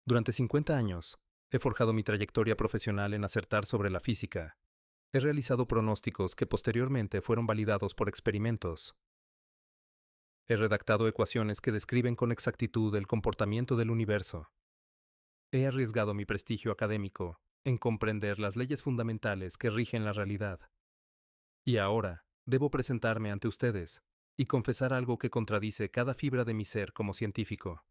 Durante 50 años, he forjado mi trayectoria profesional en acertar sobre la física. He realizado pronósticos que posteriormente fueron validados por experimentos. He redactado ecuaciones que describen con exactitud el comportamiento del universo. He arriesgado mi prestigio académico en comprender las leyes fundamentales que rigen la realidad. Y ahora, debo presentarme ante ustedes y confesar algo que contradice cada fibra de mi ser como científico.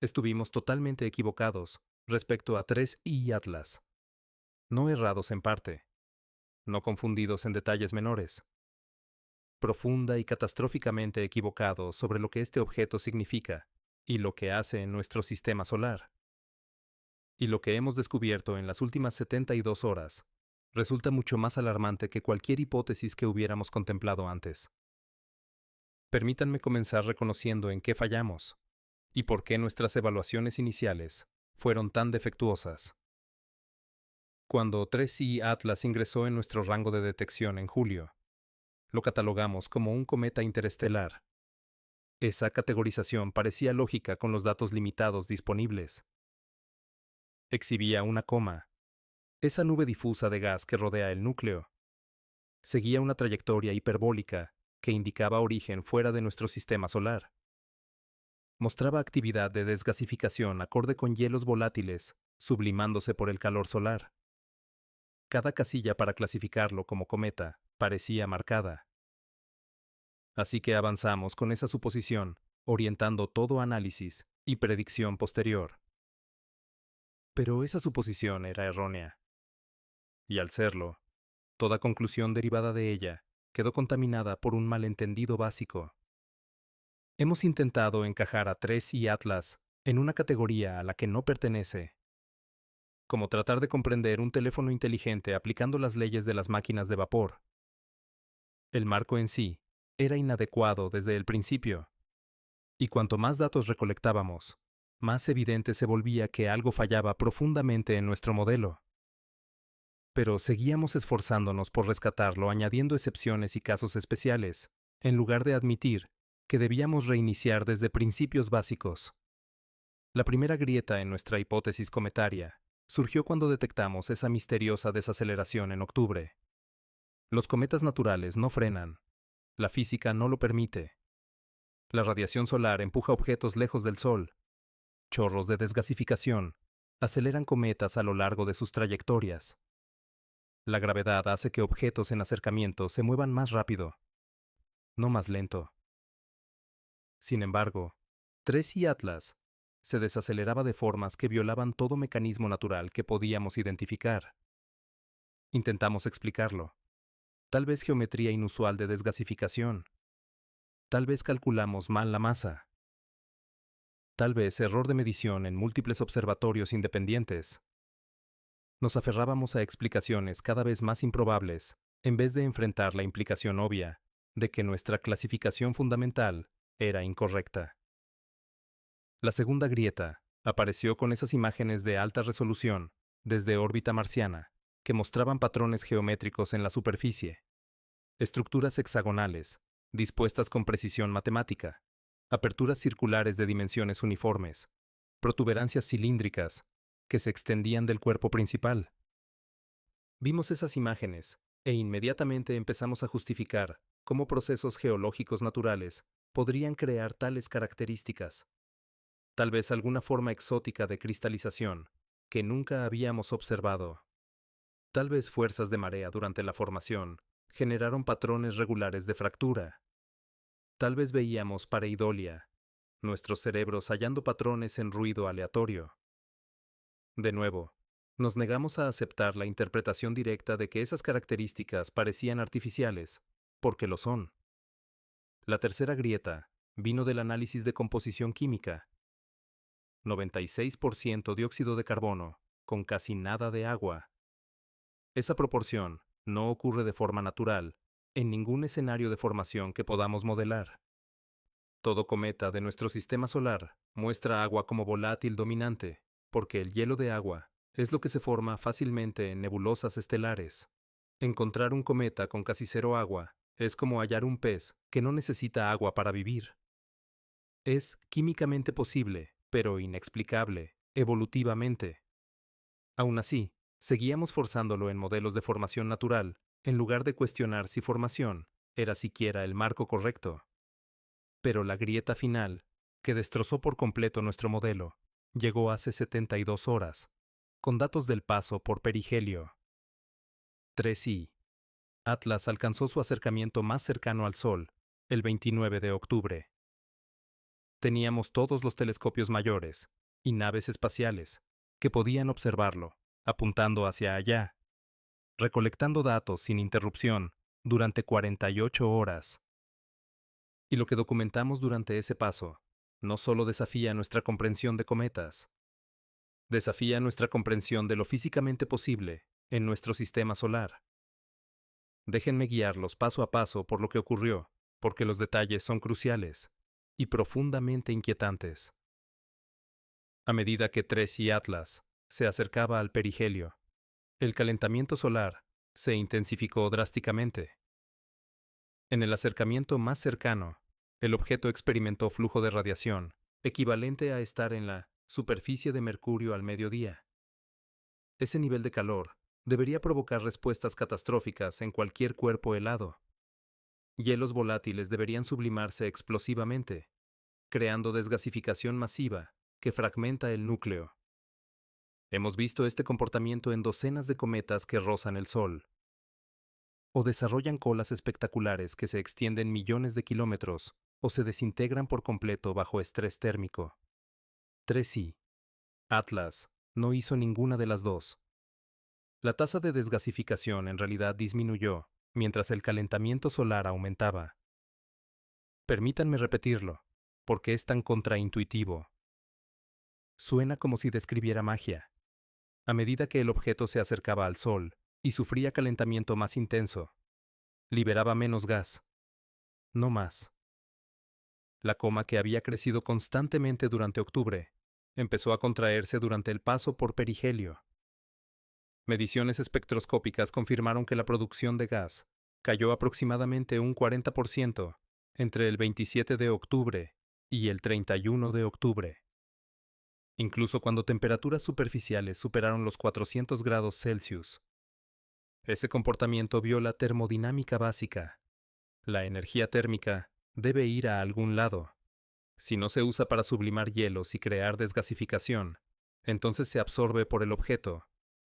Estuvimos totalmente equivocados respecto a 3I y Atlas. No errados en parte, no confundidos en detalles menores. Profunda y catastróficamente equivocados sobre lo que este objeto significa y lo que hace en nuestro sistema solar. Y lo que hemos descubierto en las últimas 72 horas resulta mucho más alarmante que cualquier hipótesis que hubiéramos contemplado antes. Permítanme comenzar reconociendo en qué fallamos y por qué nuestras evaluaciones iniciales fueron tan defectuosas. Cuando 3I Atlas ingresó en nuestro rango de detección en julio, lo catalogamos como un cometa interestelar. Esa categorización parecía lógica con los datos limitados disponibles. Exhibía una coma, esa nube difusa de gas que rodea el núcleo. Seguía una trayectoria hiperbólica que indicaba origen fuera de nuestro sistema solar. Mostraba actividad de desgasificación acorde con hielos volátiles, sublimándose por el calor solar. Cada casilla para clasificarlo como cometa parecía marcada. Así que avanzamos con esa suposición, orientando todo análisis y predicción posterior. Pero esa suposición era errónea. Y al serlo, toda conclusión derivada de ella quedó contaminada por un malentendido básico. Hemos intentado encajar a 3 y Atlas en una categoría a la que no pertenece, como tratar de comprender un teléfono inteligente aplicando las leyes de las máquinas de vapor. El marco en sí era inadecuado desde el principio, y cuanto más datos recolectábamos, más evidente se volvía que algo fallaba profundamente en nuestro modelo. Pero seguíamos esforzándonos por rescatarlo añadiendo excepciones y casos especiales, en lugar de admitir que debíamos reiniciar desde principios básicos. La primera grieta en nuestra hipótesis cometaria surgió cuando detectamos esa misteriosa desaceleración en octubre. Los cometas naturales no frenan. La física no lo permite. La radiación solar empuja objetos lejos del Sol. Chorros de desgasificación aceleran cometas a lo largo de sus trayectorias. La gravedad hace que objetos en acercamiento se muevan más rápido, no más lento. Sin embargo, 3 y Atlas se desaceleraba de formas que violaban todo mecanismo natural que podíamos identificar. Intentamos explicarlo. Tal vez geometría inusual de desgasificación. Tal vez calculamos mal la masa. Tal vez error de medición en múltiples observatorios independientes. Nos aferrábamos a explicaciones cada vez más improbables, en vez de enfrentar la implicación obvia de que nuestra clasificación fundamental era incorrecta. La segunda grieta apareció con esas imágenes de alta resolución desde órbita marciana que mostraban patrones geométricos en la superficie, estructuras hexagonales dispuestas con precisión matemática, aperturas circulares de dimensiones uniformes, protuberancias cilíndricas que se extendían del cuerpo principal. Vimos esas imágenes e inmediatamente empezamos a justificar cómo procesos geológicos naturales podrían crear tales características. Tal vez alguna forma exótica de cristalización que nunca habíamos observado. Tal vez fuerzas de marea durante la formación generaron patrones regulares de fractura. Tal vez veíamos pareidolia, nuestros cerebros hallando patrones en ruido aleatorio. De nuevo, nos negamos a aceptar la interpretación directa de que esas características parecían artificiales, porque lo son. La tercera grieta vino del análisis de composición química. 96% dióxido de carbono, con casi nada de agua. Esa proporción no ocurre de forma natural en ningún escenario de formación que podamos modelar. Todo cometa de nuestro sistema solar muestra agua como volátil dominante, porque el hielo de agua es lo que se forma fácilmente en nebulosas estelares. Encontrar un cometa con casi cero agua es como hallar un pez que no necesita agua para vivir. Es químicamente posible, pero inexplicable, evolutivamente. Aún así, seguíamos forzándolo en modelos de formación natural, en lugar de cuestionar si formación era siquiera el marco correcto. Pero la grieta final, que destrozó por completo nuestro modelo, llegó hace 72 horas, con datos del paso por perihelio. 3i. Atlas alcanzó su acercamiento más cercano al Sol, el 29 de octubre. Teníamos todos los telescopios mayores y naves espaciales que podían observarlo, apuntando hacia allá, recolectando datos sin interrupción durante 48 horas. Y lo que documentamos durante ese paso no solo desafía nuestra comprensión de cometas, desafía nuestra comprensión de lo físicamente posible en nuestro sistema solar. Déjenme guiarlos paso a paso por lo que ocurrió, porque los detalles son cruciales y profundamente inquietantes. A medida que 3i Atlas se acercaba al perihelio, el calentamiento solar se intensificó drásticamente. En el acercamiento más cercano, el objeto experimentó flujo de radiación equivalente a estar en la superficie de Mercurio al mediodía. Ese nivel de calor debería provocar respuestas catastróficas en cualquier cuerpo helado. Hielos volátiles deberían sublimarse explosivamente, creando desgasificación masiva que fragmenta el núcleo. Hemos visto este comportamiento en docenas de cometas que rozan el Sol, o desarrollan colas espectaculares que se extienden millones de kilómetros, o se desintegran por completo bajo estrés térmico. 3i. Atlas no hizo ninguna de las dos. La tasa de desgasificación en realidad disminuyó mientras el calentamiento solar aumentaba. Permítanme repetirlo, porque es tan contraintuitivo. Suena como si describiera magia. A medida que el objeto se acercaba al Sol y sufría calentamiento más intenso, liberaba menos gas. No más. La coma que había crecido constantemente durante octubre empezó a contraerse durante el paso por perihelio. Mediciones espectroscópicas confirmaron que la producción de gas cayó aproximadamente un 40% entre el 27 de octubre y el 31 de octubre. Incluso cuando temperaturas superficiales superaron los 400 grados Celsius. Ese comportamiento viola termodinámica básica. La energía térmica debe ir a algún lado. Si no se usa para sublimar hielos y crear desgasificación, entonces se absorbe por el objeto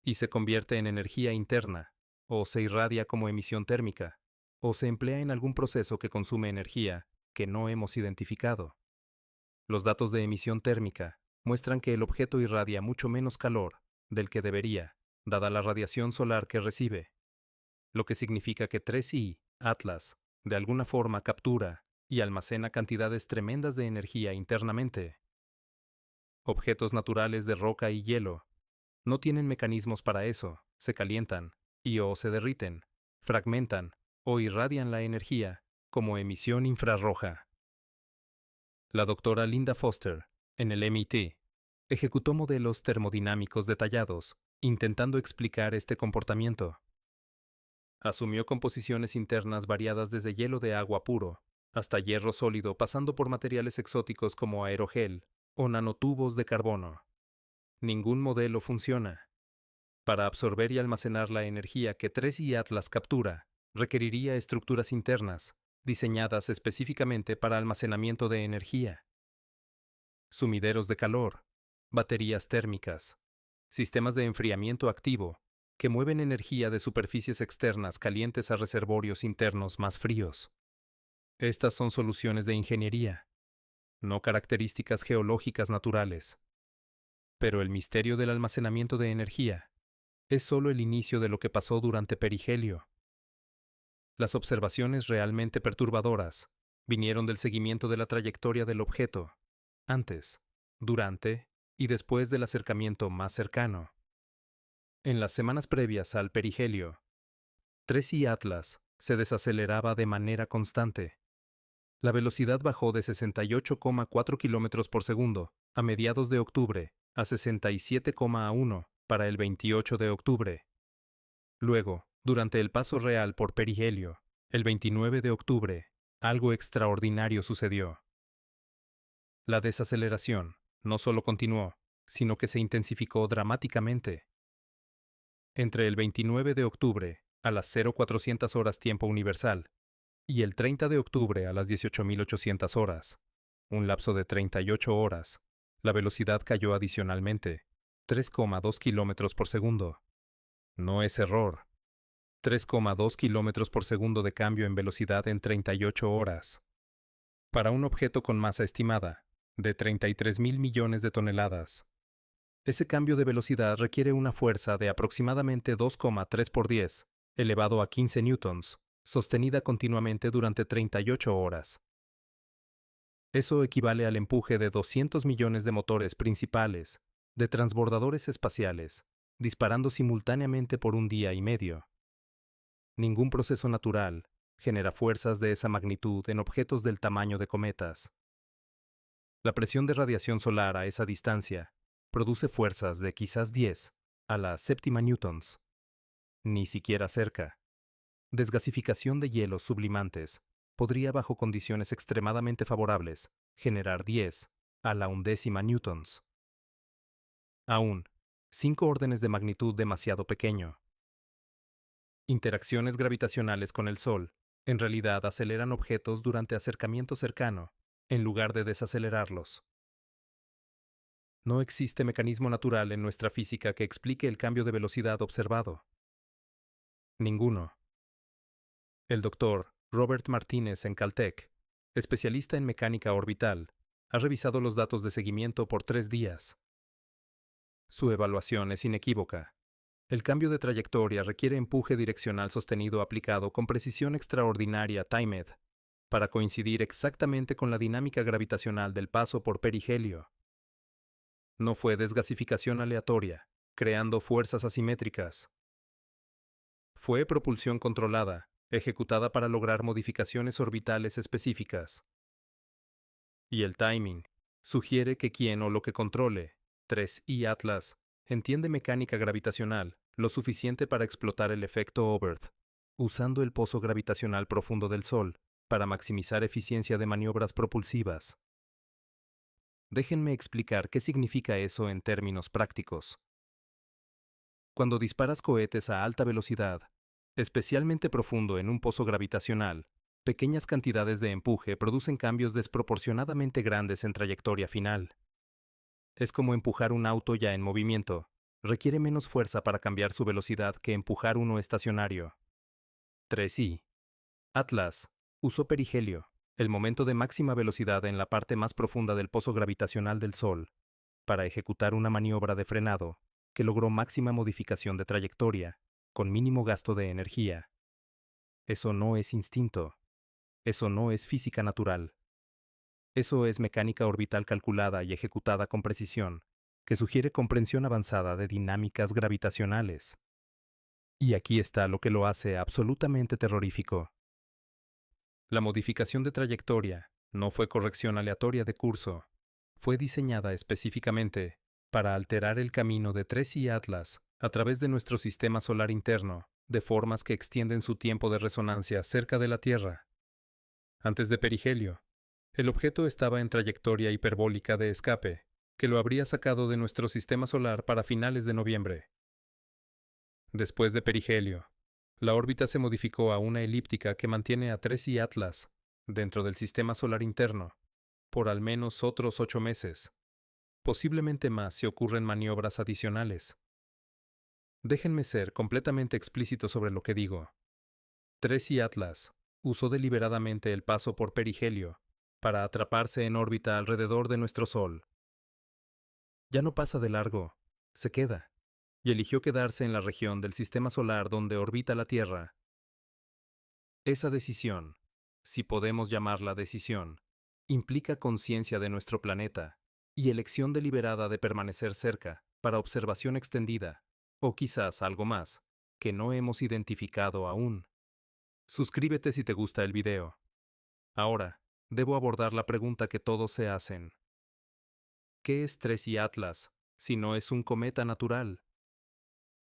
y se convierte en energía interna, o se irradia como emisión térmica, o se emplea en algún proceso que consume energía que no hemos identificado. Los datos de emisión térmica muestran que el objeto irradia mucho menos calor del que debería, dada la radiación solar que recibe, lo que significa que 3i Atlas de alguna forma captura y almacena cantidades tremendas de energía internamente. Objetos naturales de roca y hielo no tienen mecanismos para eso, se calientan y o se derriten, fragmentan o irradian la energía como emisión infrarroja. La doctora Linda Foster, en el MIT, ejecutó modelos termodinámicos detallados, intentando explicar este comportamiento. Asumió composiciones internas variadas desde hielo de agua puro hasta hierro sólido, pasando por materiales exóticos como aerogel o nanotubos de carbono. Ningún modelo funciona. Para absorber y almacenar la energía que 3i Atlas captura, requeriría estructuras internas, diseñadas específicamente para almacenamiento de energía. Sumideros de calor, baterías térmicas, sistemas de enfriamiento activo, que mueven energía de superficies externas calientes a reservorios internos más fríos. Estas son soluciones de ingeniería, no características geológicas naturales. Pero el misterio del almacenamiento de energía es solo el inicio de lo que pasó durante perihelio. Las observaciones realmente perturbadoras vinieron del seguimiento de la trayectoria del objeto, antes, durante y después del acercamiento más cercano. En las semanas previas al perihelio, 3i Atlas se desaceleraba de manera constante. La velocidad bajó de 68,4 km por segundo a mediados de octubre a 67,1 para el 28 de octubre. Luego, durante el paso real por perihelio, el 29 de octubre, algo extraordinario sucedió. La desaceleración No solo continuó, sino que se intensificó dramáticamente. Entre el 29 de octubre, a las 0400 horas tiempo universal, y el 30 de octubre a las 18.800 horas, un lapso de 38 horas, la velocidad cayó adicionalmente, 3,2 kilómetros por segundo. No es error. 3,2 kilómetros por segundo de cambio en velocidad en 38 horas. Para un objeto con masa estimada de 33.000 millones de toneladas, ese cambio de velocidad requiere una fuerza de aproximadamente 2,3 por 10, elevado a 15 newtons, sostenida continuamente durante 38 horas. Eso equivale al empuje de 200 millones de motores principales, de transbordadores espaciales, disparando simultáneamente por un día y medio. Ningún proceso natural genera fuerzas de esa magnitud en objetos del tamaño de cometas. La presión de radiación solar a esa distancia produce fuerzas de quizás 10 a la séptima newtons. Ni siquiera cerca. Desgasificación de hielos sublimantes podría, bajo condiciones extremadamente favorables, generar 10 a la undécima newtons. Aún, 5 órdenes de magnitud demasiado pequeño. Interacciones gravitacionales con el Sol en realidad aceleran objetos durante acercamiento cercano, en lugar de desacelerarlos. No existe mecanismo natural en nuestra física que explique el cambio de velocidad observado. Ninguno. El doctor Robert Martínez en Caltech, especialista en mecánica orbital, ha revisado los datos de seguimiento por 3 días. Su evaluación es inequívoca. El cambio de trayectoria requiere empuje direccional sostenido aplicado con precisión extraordinaria TIMED, para coincidir exactamente con la dinámica gravitacional del paso por perihelio. No fue desgasificación aleatoria, creando fuerzas asimétricas. Fue propulsión controlada, ejecutada para lograr modificaciones orbitales específicas. Y el timing sugiere que quien o lo que controle 3I Atlas entiende mecánica gravitacional lo suficiente para explotar el efecto Oberth, usando el pozo gravitacional profundo del Sol para maximizar eficiencia de maniobras propulsivas. Déjenme explicar qué significa eso en términos prácticos. Cuando disparas cohetes a alta velocidad, especialmente profundo en un pozo gravitacional, pequeñas cantidades de empuje producen cambios desproporcionadamente grandes en trayectoria final. Es como empujar un auto ya en movimiento. Requiere menos fuerza para cambiar su velocidad que empujar uno estacionario. 3I. Atlas usó perihelio, el momento de máxima velocidad en la parte más profunda del pozo gravitacional del Sol, para ejecutar una maniobra de frenado que logró máxima modificación de trayectoria, con mínimo gasto de energía. Eso no es instinto. Eso no es física natural. Eso es mecánica orbital calculada y ejecutada con precisión, que sugiere comprensión avanzada de dinámicas gravitacionales. Y aquí está lo que lo hace absolutamente terrorífico. La modificación de trayectoria no fue corrección aleatoria de curso. Fue diseñada específicamente para alterar el camino de 3I Atlas a través de nuestro sistema solar interno, de formas que extienden su tiempo de resonancia cerca de la Tierra. Antes de perihelio, el objeto estaba en trayectoria hiperbólica de escape, que lo habría sacado de nuestro sistema solar para finales de noviembre. Después de perihelio, la órbita se modificó a una elíptica que mantiene a 3I Atlas dentro del sistema solar interno por al menos otros 8 meses, posiblemente más si ocurren maniobras adicionales. Déjenme ser completamente explícito sobre lo que digo. 3I Atlas usó deliberadamente el paso por perihelio para atraparse en órbita alrededor de nuestro Sol. Ya no pasa de largo, se queda, y eligió quedarse en la región del sistema solar donde orbita la Tierra. Esa decisión, si podemos llamarla decisión, implica conciencia de nuestro planeta y elección deliberada de permanecer cerca para observación extendida, o quizás algo más, que no hemos identificado aún. Suscríbete si te gusta el video. Ahora, debo abordar la pregunta que todos se hacen. ¿Qué es 3I Atlas si no es un cometa natural?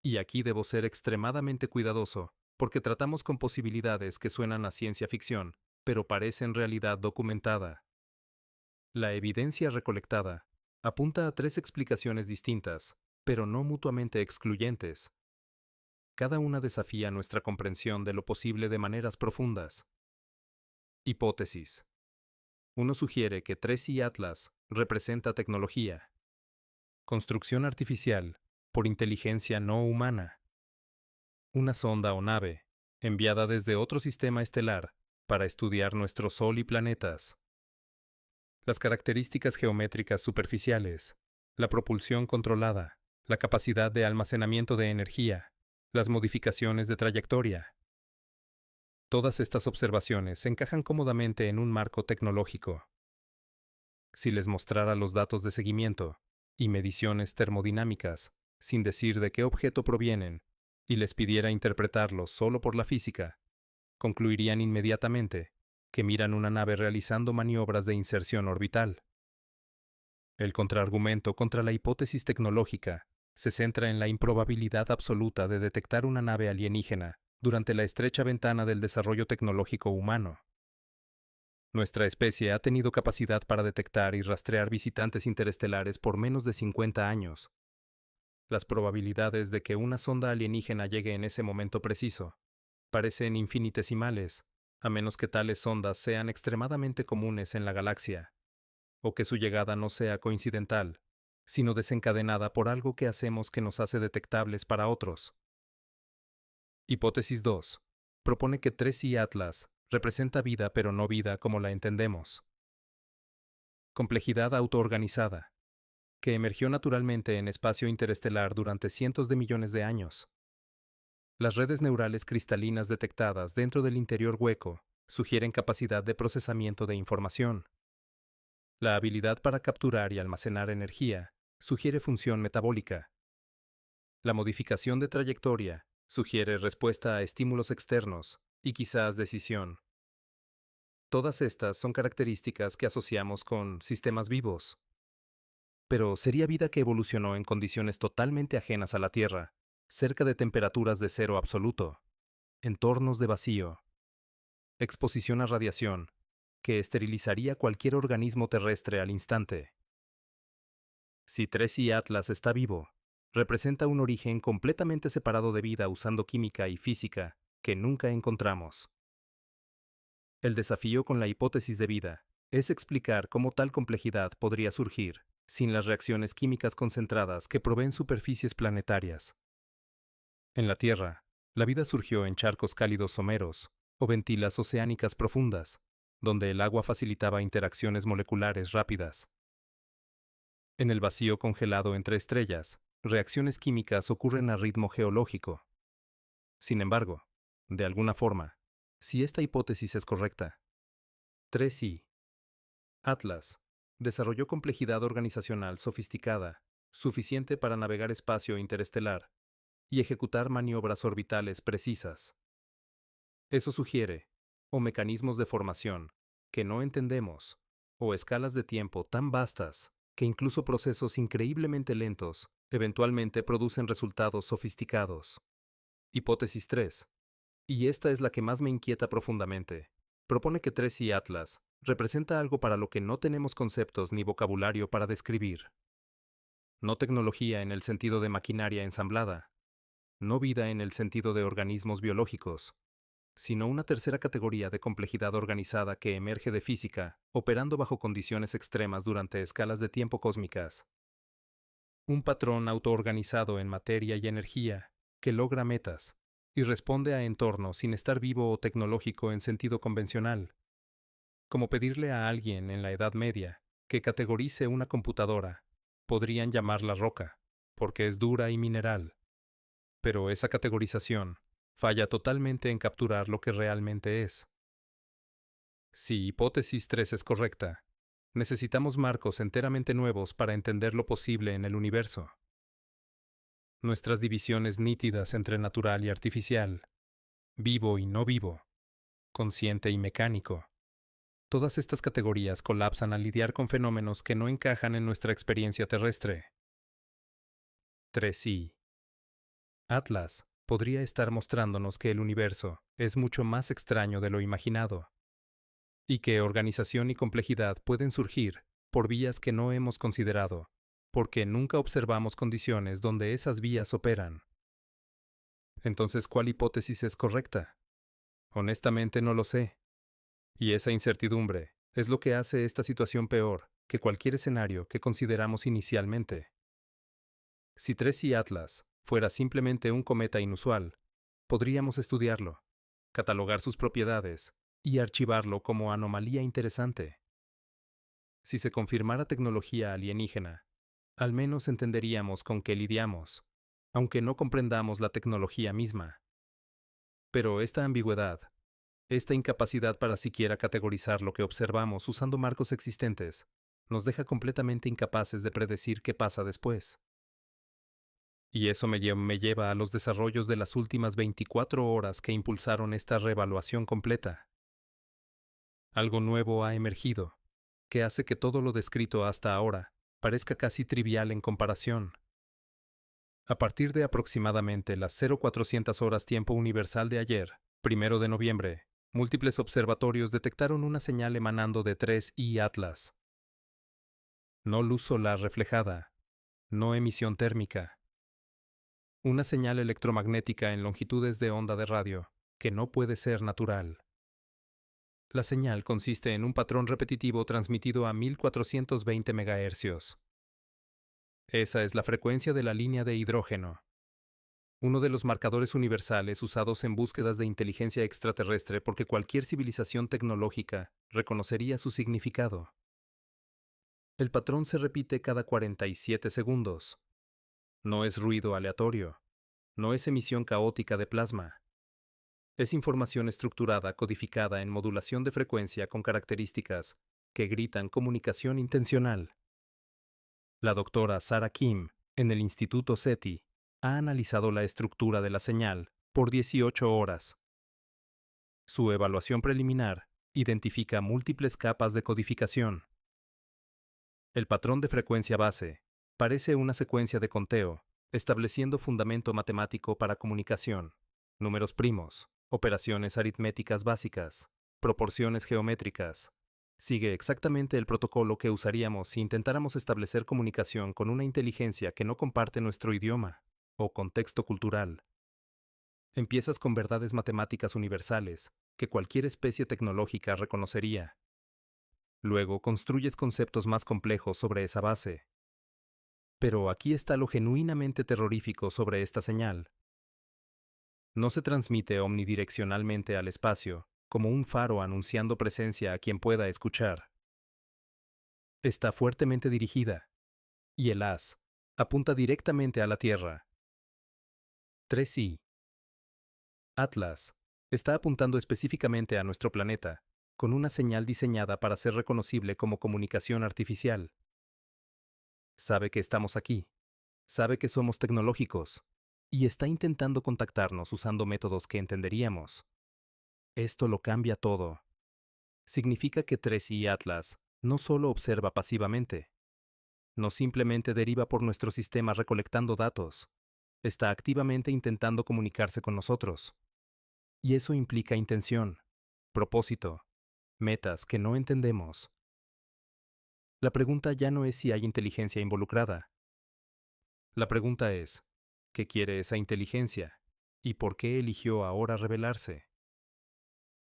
Y aquí debo ser extremadamente cuidadoso, porque tratamos con posibilidades que suenan a ciencia ficción, pero parecen realidad documentada. La evidencia recolectada apunta a tres explicaciones distintas, pero no mutuamente excluyentes. Cada una desafía nuestra comprensión de lo posible de maneras profundas. Hipótesis. Uno sugiere que 3i Atlas representa tecnología, construcción artificial por inteligencia no humana, una sonda o nave enviada desde otro sistema estelar para estudiar nuestro Sol y planetas. Las características geométricas superficiales, la propulsión controlada, la capacidad de almacenamiento de energía, las modificaciones de trayectoria. Todas estas observaciones encajan cómodamente en un marco tecnológico. Si les mostrara los datos de seguimiento y mediciones termodinámicas, sin decir de qué objeto provienen, y les pidiera interpretarlos solo por la física, concluirían inmediatamente que miran una nave realizando maniobras de inserción orbital. El contraargumento contra la hipótesis tecnológica se centra en la improbabilidad absoluta de detectar una nave alienígena durante la estrecha ventana del desarrollo tecnológico humano. Nuestra especie ha tenido capacidad para detectar y rastrear visitantes interestelares por menos de 50 años. Las probabilidades de que una sonda alienígena llegue en ese momento preciso parecen infinitesimales, a menos que tales sondas sean extremadamente comunes en la galaxia, o que su llegada no sea coincidental, sino desencadenada por algo que hacemos que nos hace detectables para otros. Hipótesis 2. Propone que 3i Atlas representa vida pero no vida como la entendemos. Complejidad autoorganizada, que emergió naturalmente en espacio interestelar durante cientos de millones de años. Las redes neurales cristalinas detectadas dentro del interior hueco sugieren capacidad de procesamiento de información. La habilidad para capturar y almacenar energía sugiere función metabólica. La modificación de trayectoria sugiere respuesta a estímulos externos y quizás decisión. Todas estas son características que asociamos con sistemas vivos. Pero ¿sería vida que evolucionó en condiciones totalmente ajenas a la Tierra, cerca de temperaturas de cero absoluto, entornos de vacío, exposición a radiación, que esterilizaría cualquier organismo terrestre al instante? Si 3i Atlas está vivo, representa un origen completamente separado de vida usando química y física que nunca encontramos. El desafío con la hipótesis de vida es explicar cómo tal complejidad podría surgir sin las reacciones químicas concentradas que proveen superficies planetarias. En la Tierra, la vida surgió en charcos cálidos someros o ventilas oceánicas profundas, donde el agua facilitaba interacciones moleculares rápidas. En el vacío congelado entre estrellas, reacciones químicas ocurren a ritmo geológico. Sin embargo, de alguna forma, si esta hipótesis es correcta, 3i Atlas desarrolló complejidad organizacional sofisticada, suficiente para navegar espacio interestelar y ejecutar maniobras orbitales precisas. Eso sugiere, o mecanismos de formación que no entendemos, o escalas de tiempo tan vastas que incluso procesos increíblemente lentos eventualmente producen resultados sofisticados. Hipótesis 3. Y esta es la que más me inquieta profundamente. Propone que 3i Atlas representa algo para lo que no tenemos conceptos ni vocabulario para describir. No tecnología en el sentido de maquinaria ensamblada, no vida en el sentido de organismos biológicos, sino una tercera categoría de complejidad organizada que emerge de física, operando bajo condiciones extremas durante escalas de tiempo cósmicas. Un patrón autoorganizado en materia y energía que logra metas y responde a entornos sin estar vivo o tecnológico en sentido convencional. Como pedirle a alguien en la Edad Media que categorice una computadora, podrían llamarla roca, porque es dura y mineral. Pero esa categorización falla totalmente en capturar lo que realmente es. Si hipótesis 3 es correcta, necesitamos marcos enteramente nuevos para entender lo posible en el universo. Nuestras divisiones nítidas entre natural y artificial, vivo y no vivo, consciente y mecánico. Todas estas categorías colapsan al lidiar con fenómenos que no encajan en nuestra experiencia terrestre. 3i Atlas podría estar mostrándonos que el universo es mucho más extraño de lo imaginado, y que organización y complejidad pueden surgir por vías que no hemos considerado, porque nunca observamos condiciones donde esas vías operan. Entonces, ¿cuál hipótesis es correcta? Honestamente no lo sé. Y esa incertidumbre es lo que hace esta situación peor que cualquier escenario que consideramos inicialmente. Si Tracy Atlas fuera simplemente un cometa inusual, podríamos estudiarlo, catalogar sus propiedades y archivarlo como anomalía interesante. Si se confirmara tecnología alienígena, al menos entenderíamos con qué lidiamos, aunque no comprendamos la tecnología misma. Pero esta ambigüedad, esta incapacidad para siquiera categorizar lo que observamos usando marcos existentes, nos deja completamente incapaces de predecir qué pasa después. Y eso me lleva a los desarrollos de las últimas 24 horas que impulsaron esta reevaluación completa. Algo nuevo ha emergido, que hace que todo lo descrito hasta ahora parezca casi trivial en comparación. A partir de aproximadamente las 0400 horas tiempo universal de ayer, 1 de noviembre, múltiples observatorios detectaron una señal emanando de 3I Atlas. No luz solar reflejada, no emisión térmica. Una señal electromagnética en longitudes de onda de radio, que no puede ser natural. La señal consiste en un patrón repetitivo transmitido a 1420 MHz. Esa es la frecuencia de la línea de hidrógeno, uno de los marcadores universales usados en búsquedas de inteligencia extraterrestre porque cualquier civilización tecnológica reconocería su significado. El patrón se repite cada 47 segundos. No es ruido aleatorio. No es emisión caótica de plasma. Es información estructurada codificada en modulación de frecuencia con características que gritan comunicación intencional. La doctora Sarah Kim, en el Instituto SETI, ha analizado la estructura de la señal por 18 horas. Su evaluación preliminar identifica múltiples capas de codificación. El patrón de frecuencia base parece una secuencia de conteo, estableciendo fundamento matemático para comunicación, números primos, operaciones aritméticas básicas, proporciones geométricas. Sigue exactamente el protocolo que usaríamos si intentáramos establecer comunicación con una inteligencia que no comparte nuestro idioma o contexto cultural. Empiezas con verdades matemáticas universales que cualquier especie tecnológica reconocería. Luego construyes conceptos más complejos sobre esa base. Pero aquí está lo genuinamente terrorífico sobre esta señal. No se transmite omnidireccionalmente al espacio, como un faro anunciando presencia a quien pueda escuchar. Está fuertemente dirigida, y el haz apunta directamente a la Tierra. 3I. Atlas está apuntando específicamente a nuestro planeta, con una señal diseñada para ser reconocible como comunicación artificial. Sabe que estamos aquí, sabe que somos tecnológicos, y está intentando contactarnos usando métodos que entenderíamos. Esto lo cambia todo. Significa que 3I Atlas no solo observa pasivamente, no simplemente deriva por nuestro sistema recolectando datos, está activamente intentando comunicarse con nosotros. Y eso implica intención, propósito, metas que no entendemos. La pregunta ya no es si hay inteligencia involucrada. La pregunta es, ¿qué quiere esa inteligencia? ¿Y por qué eligió ahora revelarse?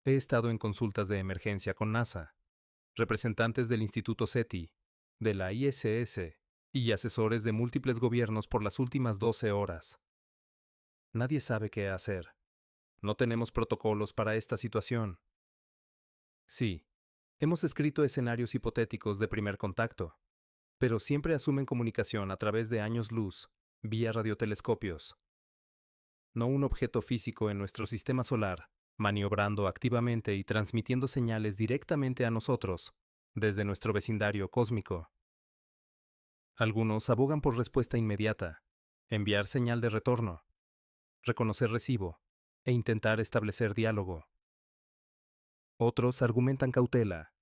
He estado en consultas de emergencia con NASA, representantes del Instituto SETI, de la ISS y asesores de múltiples gobiernos por las últimas 12 horas. Nadie sabe qué hacer. No tenemos protocolos para esta situación. Sí, hemos escrito escenarios hipotéticos de primer contacto, pero siempre asumen comunicación a través de años luz, vía radiotelescopios. No un objeto físico en nuestro sistema solar, maniobrando activamente y transmitiendo señales directamente a nosotros, desde nuestro vecindario cósmico. Algunos abogan por respuesta inmediata, enviar señal de retorno, reconocer recibo e intentar establecer diálogo. Otros argumentan cautela,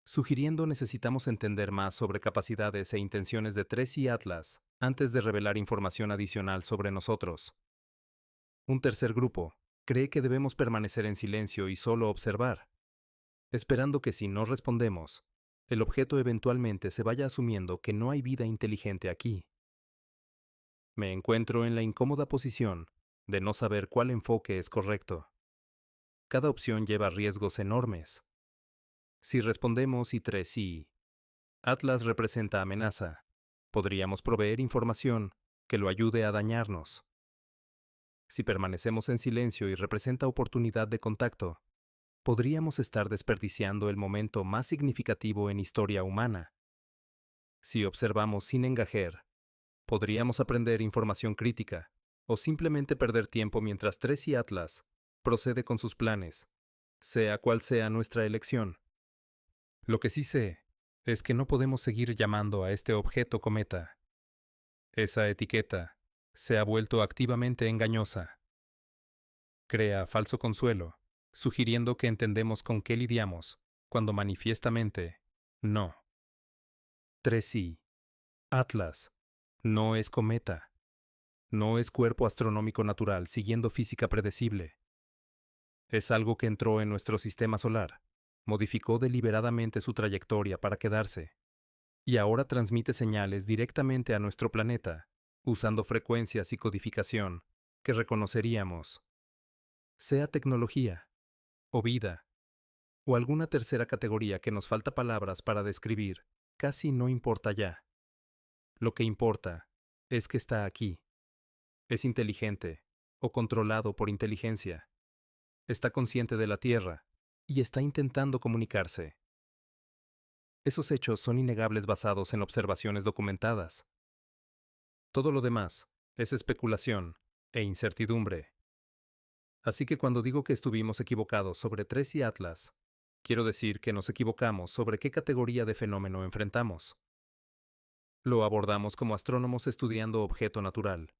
sugiriendo necesitamos entender más sobre capacidades e intenciones de 3I Atlas antes de revelar información adicional sobre nosotros. Un tercer grupo cree que debemos permanecer en silencio y solo observar, esperando que si no respondemos, el objeto eventualmente se vaya asumiendo que no hay vida inteligente aquí. Me encuentro en la incómoda posición de no saber cuál enfoque es correcto. Cada opción lleva riesgos enormes. Si respondemos y sí, Atlas representa amenaza, podríamos proveer información que lo ayude a dañarnos. Si permanecemos en silencio y representa oportunidad de contacto, podríamos estar desperdiciando el momento más significativo en historia humana. Si observamos sin engajer, podríamos aprender información crítica, o simplemente perder tiempo mientras y Atlas procede con sus planes, sea cual sea nuestra elección. Lo que sí sé es que no podemos seguir llamando a este objeto cometa. Esa etiqueta se ha vuelto activamente engañosa. Crea falso consuelo, sugiriendo que entendemos con qué lidiamos, cuando manifiestamente no. 3i. Atlas. No es cometa. No es cuerpo astronómico natural siguiendo física predecible. Es algo que entró en nuestro sistema solar, modificó deliberadamente su trayectoria para quedarse, y ahora transmite señales directamente a nuestro planeta, usando frecuencias y codificación que reconoceríamos. Sea tecnología, o vida, o alguna tercera categoría que nos falta palabras para describir, casi no importa ya. Lo que importa es que está aquí. Es inteligente, o controlado por inteligencia. Está consciente de la Tierra, y está intentando comunicarse. Esos hechos son innegables basados en observaciones documentadas. Todo lo demás es especulación e incertidumbre. Así que cuando digo que estuvimos equivocados sobre y Atlas, quiero decir que nos equivocamos sobre qué categoría de fenómeno enfrentamos. Lo abordamos como astrónomos estudiando objeto natural.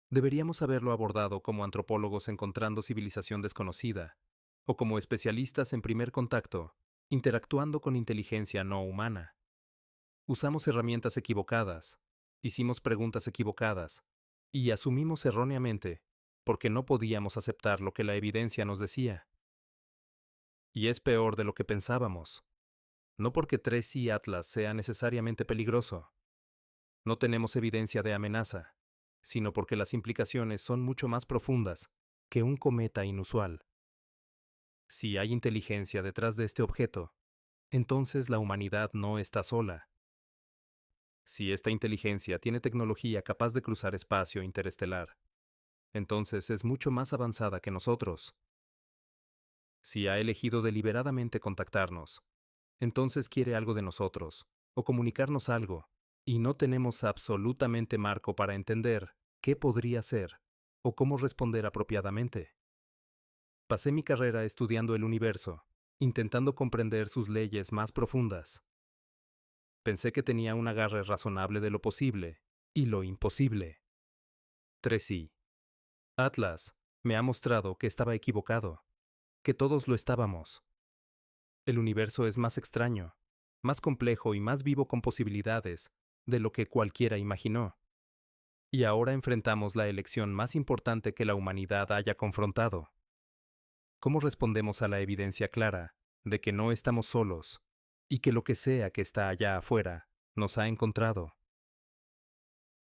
Deberíamos haberlo abordado como antropólogos encontrando civilización desconocida, o como especialistas en primer contacto, interactuando con inteligencia no humana. Usamos herramientas equivocadas, hicimos preguntas equivocadas, y asumimos erróneamente, porque no podíamos aceptar lo que la evidencia nos decía. Y es peor de lo que pensábamos. No porque 3i Atlas sea necesariamente peligroso. No tenemos evidencia de amenaza, sino porque las implicaciones son mucho más profundas que un cometa inusual. Si hay inteligencia detrás de este objeto, entonces la humanidad no está sola. Si esta inteligencia tiene tecnología capaz de cruzar espacio interestelar, entonces es mucho más avanzada que nosotros. Si ha elegido deliberadamente contactarnos, entonces quiere algo de nosotros, o comunicarnos algo, y no tenemos absolutamente marco para entender qué podría ser, o cómo responder apropiadamente. Pasé mi carrera estudiando el universo, intentando comprender sus leyes más profundas. Pensé que tenía un agarre razonable de lo posible y lo imposible. 3i. Atlas me ha mostrado que estaba equivocado, que todos lo estábamos. El universo es más extraño, más complejo y más vivo con posibilidades de lo que cualquiera imaginó. Y ahora enfrentamos la elección más importante que la humanidad haya confrontado. ¿Cómo respondemos a la evidencia clara de que no estamos solos y que lo que sea que está allá afuera nos ha encontrado?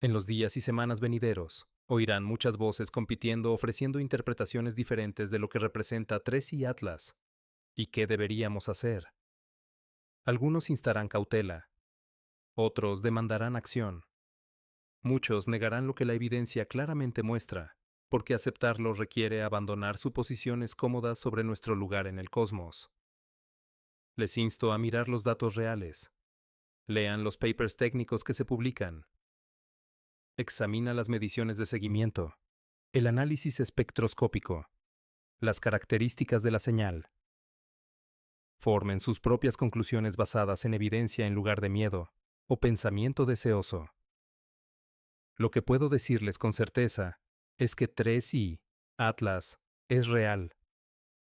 En los días y semanas venideros, oirán muchas voces compitiendo ofreciendo interpretaciones diferentes de lo que representa 3i Atlas y qué deberíamos hacer. Algunos instarán cautela, otros demandarán acción. Muchos negarán lo que la evidencia claramente muestra, porque aceptarlo requiere abandonar suposiciones cómodas sobre nuestro lugar en el cosmos. Les insto a mirar los datos reales. Lean los papers técnicos que se publican. Examina las mediciones de seguimiento, el análisis espectroscópico, las características de la señal. Formen sus propias conclusiones basadas en evidencia en lugar de miedo o pensamiento deseoso. Lo que puedo decirles con certeza es que 3i Atlas es real.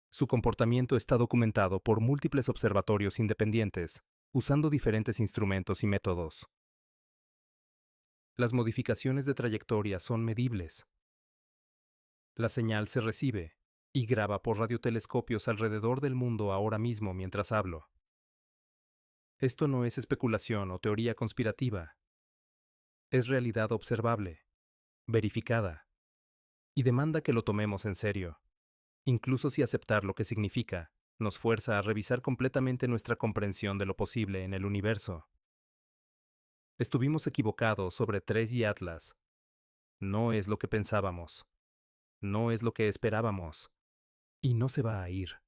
Su comportamiento está documentado por múltiples observatorios independientes, usando diferentes instrumentos y métodos. Las modificaciones de trayectoria son medibles. La señal se recibe y graba por radiotelescopios alrededor del mundo ahora mismo mientras hablo. Esto no es especulación o teoría conspirativa. Es realidad observable, verificada, y demanda que lo tomemos en serio, incluso si aceptar lo que significa nos fuerza a revisar completamente nuestra comprensión de lo posible en el universo. Estuvimos equivocados sobre Tres y Atlas. No es lo que pensábamos, no es lo que esperábamos, y no se va a ir.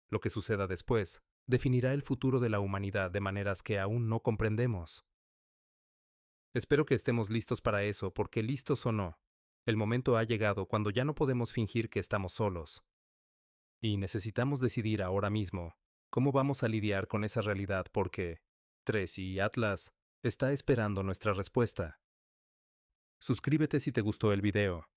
Lo que suceda después definirá el futuro de la humanidad de maneras que aún no comprendemos. Espero que estemos listos para eso, porque listos o no, el momento ha llegado cuando ya no podemos fingir que estamos solos. Y necesitamos decidir ahora mismo cómo vamos a lidiar con esa realidad porque Tres y Atlas está esperando nuestra respuesta. Suscríbete si te gustó el video.